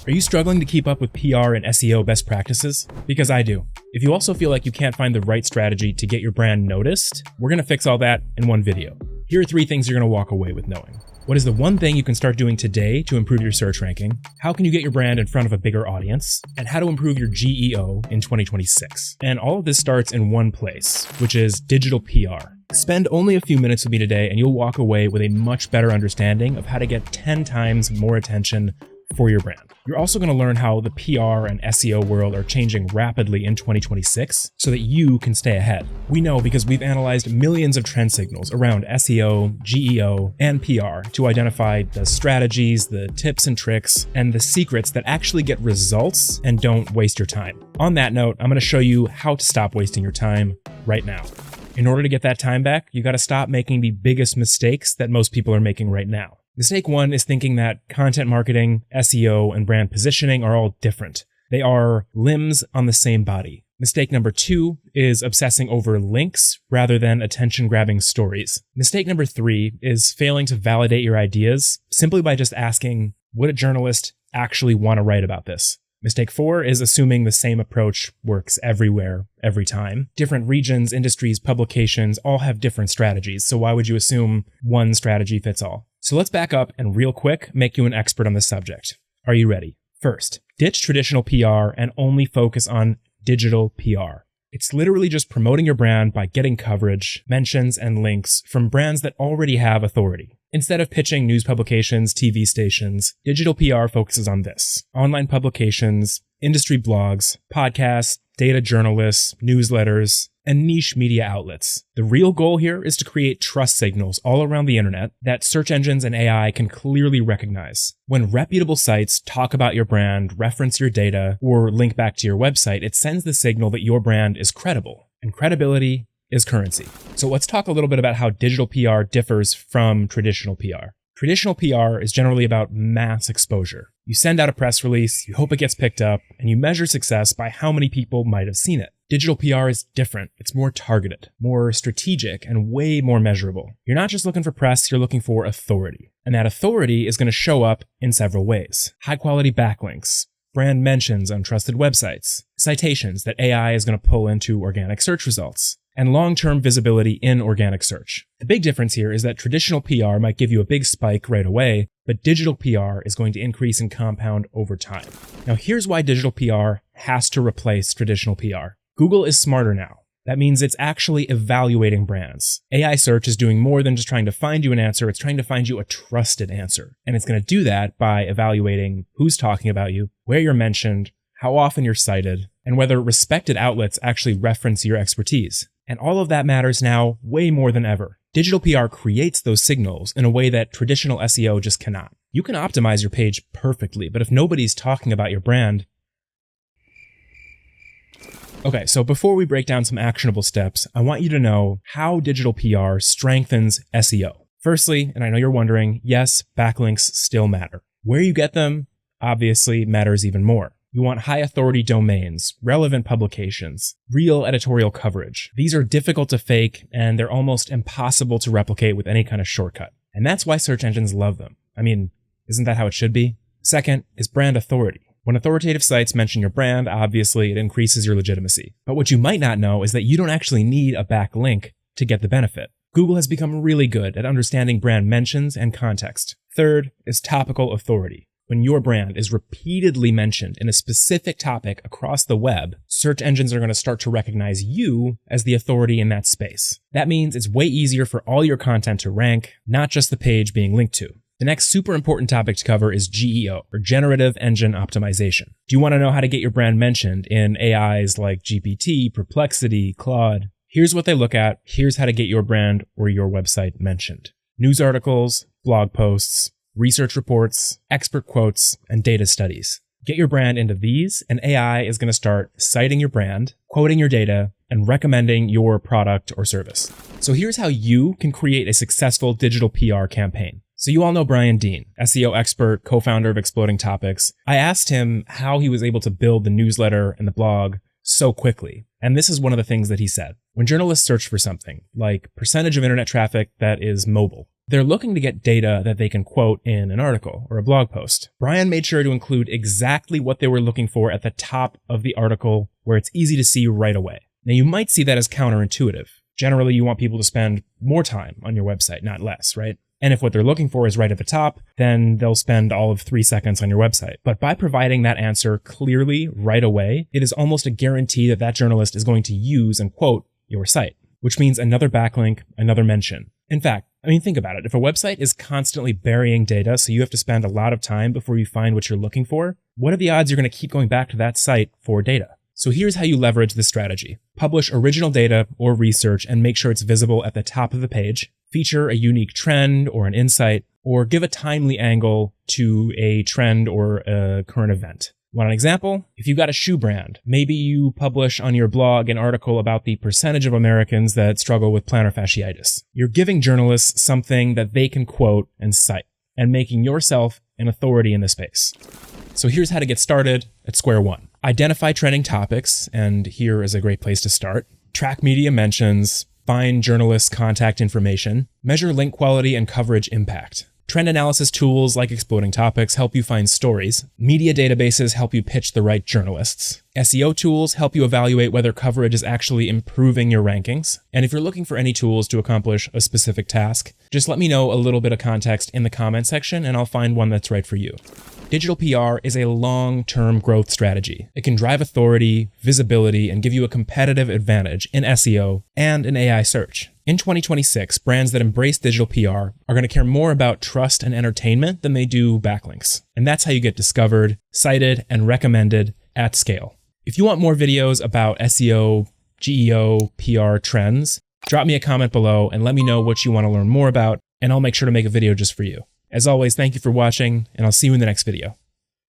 Are you struggling to keep up with PR and SEO best practices? Because I do. If you also feel like you can't find the right strategy to get your brand noticed, we're going to fix all that in one video. Here are 3 things you're going to walk away with knowing. What is the one thing you can start doing today to improve your search ranking? How can you get your brand in front of a bigger audience? And how to improve your GEO in 2026. And all of this starts in one place, which is digital PR. Spend only a few minutes with me today and you'll walk away with a much better understanding of how to get 10 times more attention for your brand. You're also going to learn how the PR and SEO world are changing rapidly in 2026 so that you can stay ahead. We know because we've analyzed millions of trend signals around SEO, GEO, and PR to identify the strategies, the tips and tricks, and the secrets that actually get results and don't waste your time. On that note, I'm going to show you how to stop wasting your time right now. In order to get that time back, you got to stop making the biggest mistakes that most people are making right now. Mistake 1 is thinking that content marketing, SEO, and brand positioning are all different. They are limbs on the same body. Mistake number 2 is obsessing over links rather than attention-grabbing stories. Mistake number 3 is failing to validate your ideas simply by just asking, would a journalist actually want to write about this? Mistake 4 is assuming the same approach works everywhere, every time. Different regions, industries, publications all have different strategies, so why would you assume one strategy fits all? So let's back up and real quick make you an expert on the subject. Are you ready? First, ditch traditional PR and only focus on digital PR. It's literally just promoting your brand by getting coverage, mentions, and links from brands that already have authority. Instead of pitching news publications, TV stations, digital PR focuses on this: online publications, industry blogs, podcasts, data journalists, newsletters, and niche media outlets. The real goal here is to create trust signals all around the internet that search engines and AI can clearly recognize. When reputable sites talk about your brand, reference your data, or link back to your website, it sends the signal that your brand is credible, and credibility is currency. So let's talk a little bit about how digital PR differs from traditional PR. Traditional PR is generally about mass exposure. You send out a press release, you hope it gets picked up, and you measure success by how many people might have seen it. Digital PR is different. It's more targeted, more strategic, and way more measurable. You're not just looking for press, you're looking for authority. And that authority is going to show up in several ways. High-quality backlinks, brand mentions on trusted websites, citations that AI is going to pull into organic search results, and long-term visibility in organic search. The big difference here is that traditional PR might give you a big spike right away, but digital PR is going to increase and compound over time. Now here's why digital PR has to replace traditional PR. Google is smarter now. That means it's actually evaluating brands. AI search is doing more than just trying to find you an answer, it's trying to find you a trusted answer. And it's going to do that by evaluating who's talking about you, where you're mentioned, how often you're cited, and whether respected outlets actually reference your expertise. And all of that matters now way more than ever. Digital PR creates those signals in a way that traditional SEO just cannot. You can optimize your page perfectly, but if nobody's talking about your brand... Okay, so before we break down some actionable steps, I want you to know how digital PR strengthens SEO. Firstly, and I know you're wondering, yes, backlinks still matter. Where you get them, obviously, matters even more. You want high authority domains, relevant publications, real editorial coverage. These are difficult to fake and they're almost impossible to replicate with any kind of shortcut. And that's why search engines love them. I mean, isn't that how it should be? Second is brand authority. When authoritative sites mention your brand, obviously it increases your legitimacy. But what you might not know is that you don't actually need a backlink to get the benefit. Google has become really good at understanding brand mentions and context. Third is topical authority. When your brand is repeatedly mentioned in a specific topic across the web, search engines are going to start to recognize you as the authority in that space. That means it's way easier for all your content to rank, not just the page being linked to. The next super important topic to cover is GEO, or Generative Engine Optimization. Do you want to know how to get your brand mentioned in AIs like GPT, Perplexity, Claude? Here's what they look at. Here's how to get your brand or your website mentioned. News articles, blog posts, research reports, expert quotes, and data studies. Get your brand into these, and AI is going to start citing your brand, quoting your data, and recommending your product or service. So here's how you can create a successful digital PR campaign. So you all know Brian Dean, SEO expert, co-founder of Exploding Topics. I asked him how he was able to build the newsletter and the blog so quickly. And this is one of the things that he said. When journalists search for something, like percentage of internet traffic that is mobile, They're looking to get data that they can quote in an article or a blog post. Brian made sure to include exactly what they were looking for at the top of the article where it's easy to see right away. Now, you might see that as counterintuitive. Generally, you want people to spend more time on your website, not less, right? And if what they're looking for is right at the top, then they'll spend all of 3 seconds on your website. But by providing that answer clearly right away, it is almost a guarantee that that journalist is going to use and quote your site, which means another backlink, another mention. In fact, think about it. If a website is constantly burying data, so you have to spend a lot of time before you find what you're looking for, what are the odds you're going to keep going back to that site for data? So here's how you leverage this strategy. Publish original data or research and make sure it's visible at the top of the page. Feature a unique trend or an insight, or give a timely angle to a trend or a current event. Want an example? If you've got a shoe brand, maybe you publish on your blog an article about the percentage of Americans that struggle with plantar fasciitis. You're giving journalists something that they can quote and cite, and making yourself an authority in the space. So here's how to get started at square one. Identify trending topics, and here is a great place to start. Track media mentions, find journalists' contact information, measure link quality and coverage impact. Trend analysis tools like Exploding Topics help you find stories. Media databases help you pitch the right journalists. SEO tools help you evaluate whether coverage is actually improving your rankings. And if you're looking for any tools to accomplish a specific task, just let me know a little bit of context in the comment section and I'll find one that's right for you. Digital PR is a long-term growth strategy. It can drive authority, visibility, and give you a competitive advantage in SEO and in AI search. In 2026, brands that embrace digital PR are going to care more about trust and entertainment than they do backlinks. And that's how you get discovered, cited, and recommended at scale. If you want more videos about SEO, GEO, PR trends, drop me a comment below and let me know what you want to learn more about, and I'll make sure to make a video just for you. As always, thank you for watching, and I'll see you in the next video.